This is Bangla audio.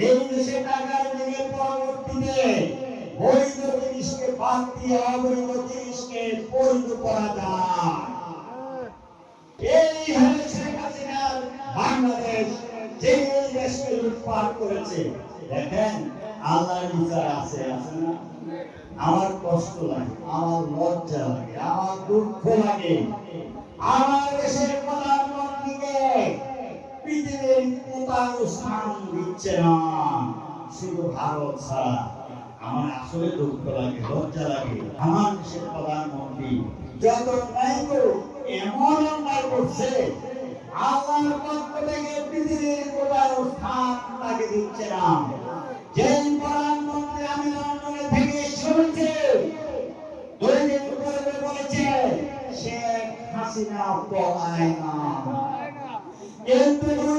এই দেশে টাকার দিকে পরবর্তীতে বৈধ জিনিসকে বাদ দিয়ে অবৈধ জিনিসকে বৈধ করা যায়। এই হলো শেখ হাসিনার বাংলাদেশ, যে এই দেশকে লুটপাট করেছে। দেখেন আল্লাহর বিচার আছে, আছে না? আমার কষ্ট লাগে, আমার লজ্জা লাগে, আমার দুঃখ লাগে। আমার দেশের প্রধানমন্ত্রীকে পৃথিবীর কোথাও স্থান দিচ্ছে না, শুধু ভারত ছাড়া। আমার আসলে দুঃখ লাগে, লজ্জা লাগে। আমার দেশের প্রধানমন্ত্রী যত ন্যায় করুক এমন অন্যায় করছে, আল্লাহর পক্ষ থেকে পৃথিবীর কোথাও স্থান তাকে দিচ্ছে না। যেই প্রধানমন্ত্রী আমি লন্ডনে থেকে শুনছি 2 দিন পূর্বে বলেছে শেখ হাসিনা পলায় না, কিন্তু 2